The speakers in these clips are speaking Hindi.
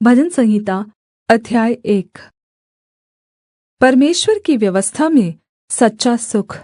भजन संहिता अध्याय 1। परमेश्वर की व्यवस्था में सच्चा सुख।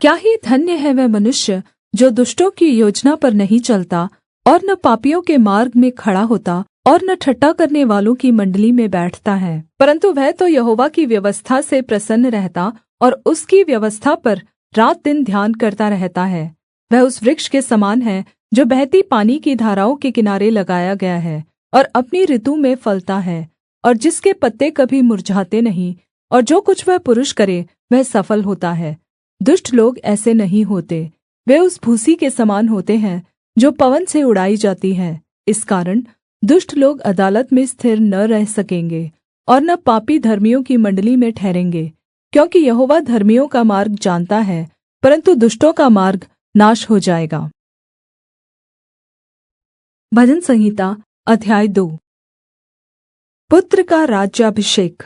क्या ही धन्य है वह मनुष्य जो दुष्टों की योजना पर नहीं चलता और न पापियों के मार्ग में खड़ा होता और न ठट्ठा करने वालों की मण्डली में बैठता है, परन्तु वह तो यहोवा की व्यवस्था से प्रसन्न रहता और उसकी व्यवस्था पर रात दिन ध्यान करता रहता है। वह उस वृक्ष के समान है जो बहती पानी की धाराओं के किनारे लगाया गया है और अपनी ऋतु में फलता है, और जिसके पत्ते कभी मुर्झाते नहीं, और जो कुछ वह पुरुष करे वह सफल होता है। दुष्ट लोग ऐसे नहीं होते, वे उस भूसी के समान होते हैं जो पवन से उड़ाई जाती है। इस कारण दुष्ट लोग अदालत में स्थिर न रह सकेंगे और न पापी धर्मियों की मण्डली में ठहरेंगे, क्योंकि यहोवा धर्मियों का मार्ग जानता है, परन्तु दुष्टों का मार्ग नाश हो जाएगा। भजन संहिता अध्याय 2। पुत्र का राज्याभिषेक।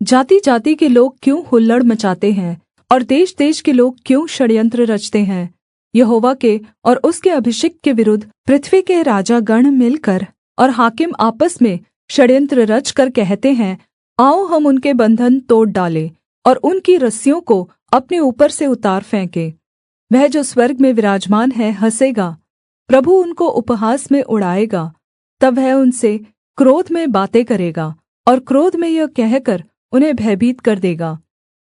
जाति जाति के लोग क्यों हुल्लड़ मचाते हैं और देश देश के लोग क्यों षड्यंत्र रचते हैं? यहोवा के और उसके अभिषिक्त के विरुद्ध पृथ्वी के राजा गण मिलकर और हाकिम आपस में षड्यंत्र रचकर कहते हैं, आओ हम उनके बंधन तोड़ डालें और उनकी रस्सियों को अपने ऊपर से उतार फेंके। वह जो स्वर्ग में विराजमान है हँसेगा, प्रभु उनको उपहास में उड़ाएगा। तब वह उनसे क्रोध में बातें करेगा और क्रोध में यह कहकर उन्हें भयभीत कर देगा,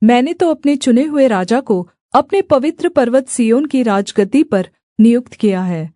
मैंने तो अपने चुने हुए राजा को अपने पवित्र पर्वत सिय्योन की राजगद्दी पर नियुक्त किया है।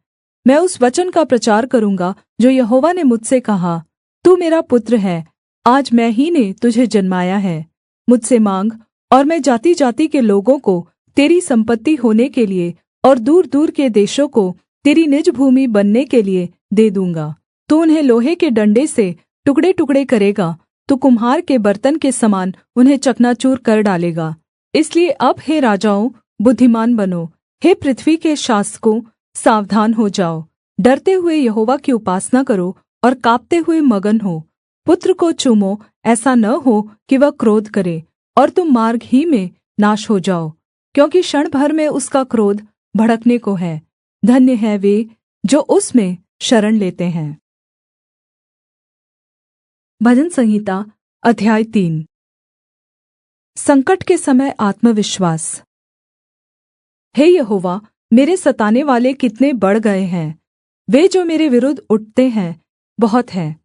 मैं उस वचन का प्रचार करूँगा जो यहोवा ने मुझसे कहा, तू मेरा पुत्र है, आज मैं ही ने तुझे जन्माया है। मुझसे माँग और मैं जाति जाति के लोगों को तेरी सम्पत्ति होने के लिए और दूर दूर के देशों को तेरी निज भूमि बनने के लिए दे दूँगा। तू उन्हें लोहे के डण्डे से टुकड़े टुकड़े करेगा, तू कुम्हार के बर्तन के समान उन्हें चकनाचूर कर डालेगा। इसलिए अब हे राजाओं, बुद्धिमान बनो, हे पृथ्वी के शासकों, सावधान हो जाओ। डरते हुए यहोवा की उपासना करो और काँपते हुए मगन हो। पुत्र को चूमो, ऐसा न हो कि वह क्रोध करे और तुम मार्ग ही में नाश हो जाओ, क्योंकि क्षण भर में उसका क्रोध भड़कने को है। धन्य है वे जो उसमें शरण लेते हैं। भजन संहिता अध्याय 3। संकट के समय आत्मविश्वास। हे यहोवा, मेरे सताने वाले कितने बढ़ गए हैं, वे जो मेरे विरुद्ध उठते हैं बहुत हैं।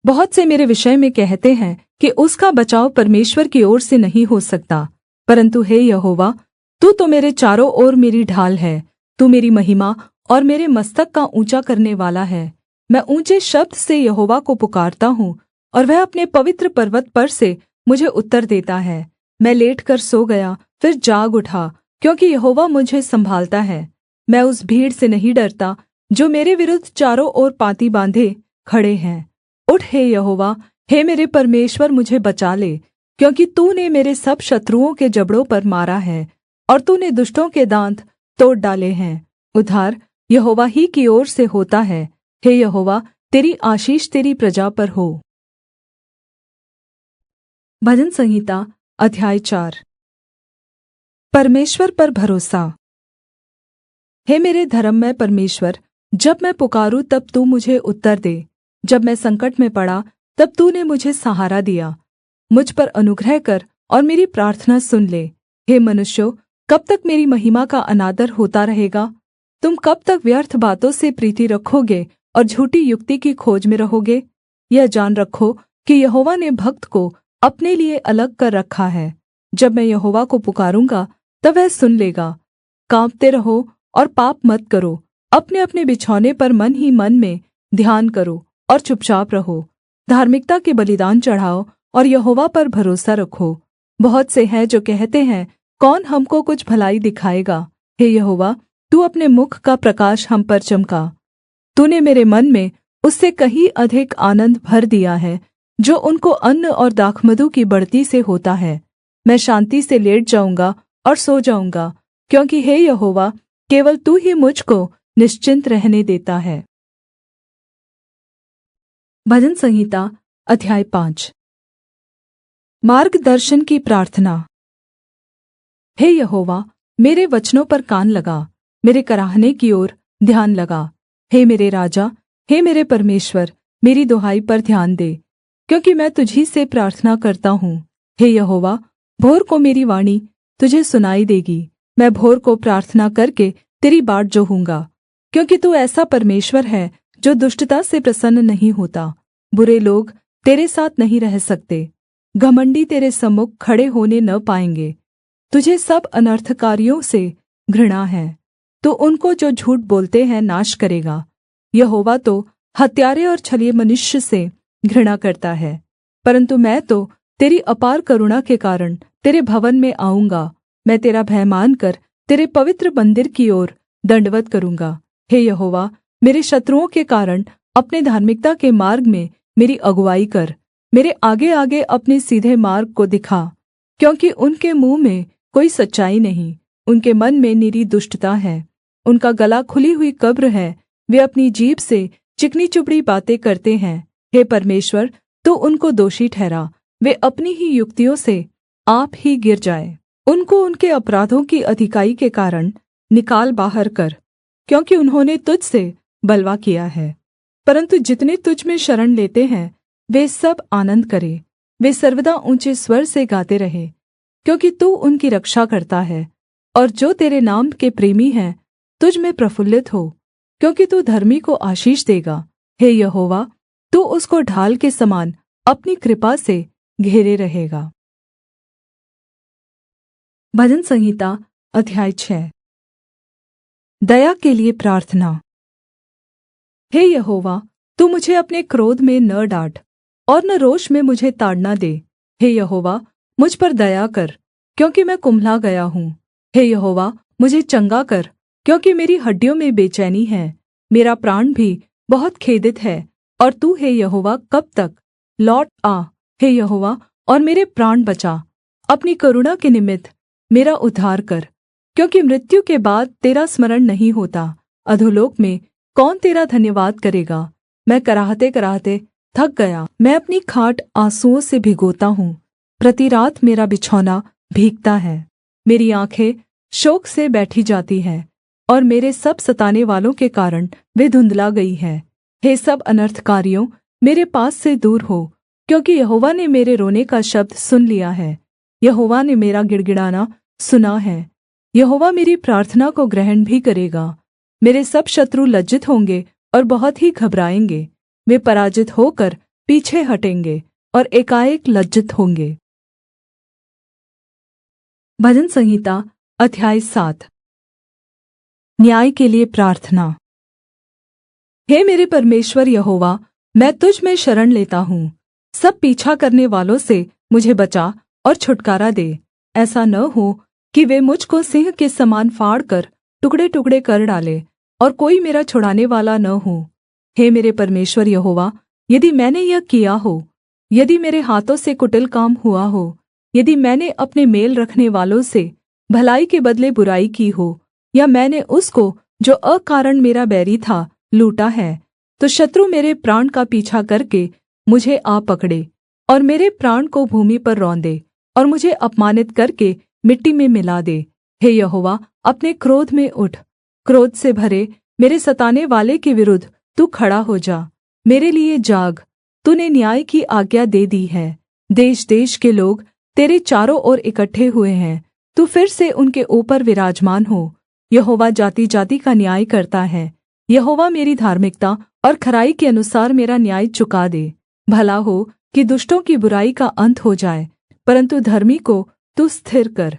बहुत से मेरे विषय में कहते हैं कि उसका बचाव परमेश्वर की ओर से नहीं हो सकता। परन्तु हे यहोवा, तू तो मेरे चारों ओर मेरी ढाल है, तू मेरी महिमा और मेरे मस्तक का ऊँचा करने वाला है। मैं ऊँचे शब्द से यहोवा को पुकारता हूँ और वह अपने पवित्र पर्वत पर से मुझे उत्तर देता है। मैं लेटकर सो गया, फिर जाग उठा, क्योंकि यहोवा मुझे सम्भालता है। मैं उस भीड़ से नहीं डरता जो मेरे विरुद्ध चारों ओर पाँति बाँधे खड़े हैं। उठ हे यहोवा, हे मेरे परमेश्वर, मुझे बचा ले, क्योंकि तूने मेरे सब शत्रुओं के जबड़ों पर मारा है और तूने दुष्टों के दाँत तोड़ डाले हैं। उद्धार यहोवा ही की ओर से होता है। हे यहोवा, तेरी आशीष तेरी प्रजा पर हो। भजन संहिता अध्याय 4। परमेश्वर पर भरोसा। हे मेरे धर्ममय परमेश्वर, जब मैं पुकारूँ तब तू मुझे उत्तर दे। जब मैं संकट में पड़ा तब तूने मुझे सहारा दिया। मुझ पर अनुग्रह कर और मेरी प्रार्थना सुन ले। हे मनुष्यों, कब तक मेरी महिमा का अनादर होता रहेगा? तुम कब तक व्यर्थ बातों से प्रीति रखोगे और झूठी युक्ति की खोज में रहोगे? यह जान रखो कि यहोवा ने भक्त को अपने लिए अलग कर रखा है। जब मैं यहोवा को पुकारूँगा तब वह सुन लेगा। काँपते रहो और पाप मत करो। अपने अपने बिछौने पर मन ही मन में ध्यान करो और चुपचाप रहो। धार्मिकता के बलिदान चढ़ाओ और यहोवा पर भरोसा रखो। बहुत से हैं जो कहते हैं, कौन हमको कुछ भलाई दिखाएगा? हे यहोवा, तू अपने मुख का प्रकाश हम पर चमका। तूने मेरे मन में उससे कहीं अधिक आनन्द भर दिया है, जो उनको अन्न और दाखमधु की बढ़ती से होता है। मैं शान्ति से लेट जाऊँगा और सो जाऊँगा, क्योंकि हे यहोवा, केवल तू ही मुझको निश्चिन्त रहने देता है। भजन संहिता अध्याय 5। मार्गदर्शन की प्रार्थना। हे यहोवा, मेरे वचनों पर कान लगा, मेरे कराहने की ओर ध्यान लगा। हे मेरे राजा, हे मेरे परमेश्वर, मेरी दुहाई पर ध्यान दे, क्योंकि मैं तुझी से प्रार्थना करता हूँ। हे यहोवा, भोर को मेरी वाणी तुझे सुनाई देगी। मैं भोर को प्रार्थना करके तेरी बाट जोहूँगा, क्योंकि तू ऐसा परमेश्वर है जो दुष्टता से प्रसन्न नहीं होता। बुरे लोग तेरे साथ नहीं रह सकते, घमण्डी तेरे सम्मुख खड़े होने न पाएँगे। तुझे सब अनर्थकारियों से घृणा है, तो उनको जो झूठ बोलते हैं नाश करेगा। यहोवा तो हत्यारे और छलिए मनुष्य से घृणा करता है, परन्तु मैं तो तेरी अपार करुणा के कारण तेरे भवन में आऊँगा। मैं तेरा भय मानकर तेरे पवित्र मंदिर की ओर दण्डवत् करूँगा। हे यहोवा, मेरे शत्रुओं के कारण अपने धार्मिकता के मार्ग में मेरी अगुआई कर। मेरे आगेआगे अपने सीधे मार्ग को दिखा, क्योंकि उनके मुँह में कोई सच्चाई नहीं, उनके मन में निरी दुष्टता है। उनका गला खुली हुई कब्र है, वे अपनी जीभ से चिकनी चुपड़ी बातें करते हैं। हे परमेश्वर, तू उनको दोषी ठहरा, वे अपनी ही युक्तियों से आप ही गिर जाए। उनको उनके अपराधों की अधिकाई के कारण निकाल बाहर कर, क्योंकि उन्होंने तुझ से बलवा किया है। परन्तु जितने तुझ में शरण लेते हैं वे सब आनन्द करें, वे सर्वदा ऊँचे स्वर से गाते रहे, क्योंकि तू उनकी रक्षा करता है। और जो तेरे नाम के प्रेमी हैं तुझ में प्रफुल्लित हो, क्योंकि तू धर्मी को आशीष देगा। हे यहोवा, तू उसको ढाल के समान अपनी कृपा से घेरे रहेगा। भजन संहिता अध्याय 6। दया के लिए प्रार्थना। हे यहोवा, तू मुझे अपने क्रोध में न डाँट और न रोष में मुझे ताड़ना दे। हे यहोवा, मुझ पर दया कर, क्योंकि मैं कुम्हला गया हूँ। हे यहोवा, मुझे चंगा कर, क्योंकि मेरी हड्डियों में बेचैनी है। मेरा प्राण भी बहुत खेदित है, और तू हे यहोवा कब तक? लौट आ, हे यहोवा, और मेरे प्राण बचा। अपनी करुणा के निमित्त मेरा उद्धार कर, क्योंकि मृत्यु के बाद तेरा स्मरण नहीं होता। अधोलोक में कौन तेरा धन्यवाद करेगा? मैं कराहते कराहते थक गया, मैं अपनी खाट आँसुओं से भिगोता हूँ। प्रति रात मेरा बिछौना भीगता है, मेरी आँखें शोक से बैठी जाती हैं, और मेरे सब सताने वालों के कारण वे धुंधला गई हैं। हे सब अनर्थकारियों, मेरे पास से दूर हो, क्योंकि यहोवा ने मेरे रोने का शब्द सुन लिया है। यहोवा ने मेरा गिड़गिड़ाना सुना है। यहोवा मेरी प्रार्थना को ग्रहण भी करेगा। मेरे सब शत्रु लज्जित होंगे और बहुत ही घबराएंगे। वे पराजित होकर पीछे हटेंगे और एकाएक लज्जित होंगे। भजन संहिता अध्याय 7। न्याय के लिए प्रार्थना। हे मेरे परमेश्वर यहोवा, मैं तुझ में शरण लेता हूँ। सब पीछा करने वालों से मुझे बचा और छुटकारा दे। ऐसा न हो कि वे मुझको सिंह के समान फाड़ कर टुकड़े टुकड़े कर डाले, और कोई मेरा छुड़ाने वाला न हो। हे मेरे परमेश्वर यहोवा, यदि मैंने यह किया हो, यदि मेरे हाथों से कुटिल काम हुआ हो, यदि मैंने अपने मेल रखने वालों से भलाई के बदले बुराई की हो, या मैंने उसको जो अकारण मेरा बैरी था लूटा है, तो शत्रु मेरे प्राण का पीछा करके मुझे आ पकड़े और मेरे प्राण को भूमि पर रौंदे और मुझे अपमानित करके मिट्टी में मिला दे। हे यहोवा, अपने क्रोध में उठ, क्रोध से भरे मेरे सताने वाले के विरुद्ध तू खड़ा हो जा। मेरे लिए जाग, तूने न्याय की आज्ञा दे दी है। देश देश के लोग तेरे चारों ओर इकट्ठे हुए हैं, तू फिर से उनके ऊपर विराजमान हो। यहोवा जाति जाति का न्याय करता है। यहोवा मेरी धार्मिकता और खराई के अनुसार मेरा न्याय चुका दे। भला हो कि दुष्टों की बुराई का अंत हो जाए, परन्तु धर्मी को तू स्थिर कर,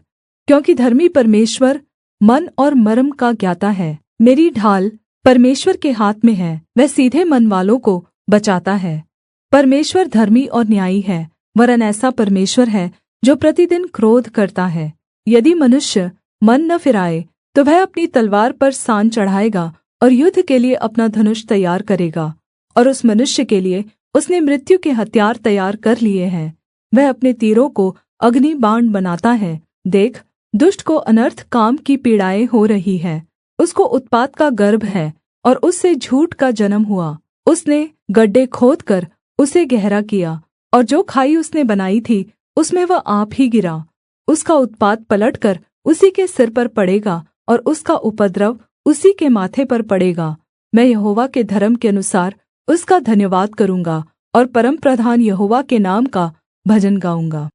क्योंकि धर्मी परमेश्वर मन और मर्म का ज्ञाता है। मेरी ढाल परमेश्वर के हाथ में है, वह सीधे मन वालों को बचाता है। परमेश्वर धर्मी और न्यायी है, वरन् ऐसा परमेश्वर है जो प्रतिदिन क्रोध करता है। यदि मनुष्य मन न फिराए तो वह अपनी तलवार पर सान चढ़ाएगा और युद्ध के लिए अपना धनुष तैयार करेगा। और उस मनुष्य के लिए उसने मृत्यु के हथियार तैयार कर लिए हैं। वह अपने तीरों को अग्नि बाण बनाता है। देख, दुष्ट को अनर्थ काम की पीड़ाएँ हो रही है। उसको उत्पात का गर्भ है और उससे झूठ का जन्म हुआ। उसने गड्ढे खोदकर उसे गहरा किया, और जो खाई उसने बनाई थी उसमें वह आप ही गिरा। उसका उत्पात पलटकर उसी के सिर पर पड़ेगा और उसका उपद्रव उसी के माथे पर पड़ेगा। मैं यहोवा के धर्म के अनुसार उसका धन्यवाद करूँगा और परमप्रधान यहोवा के नाम का भजन गाऊँगा।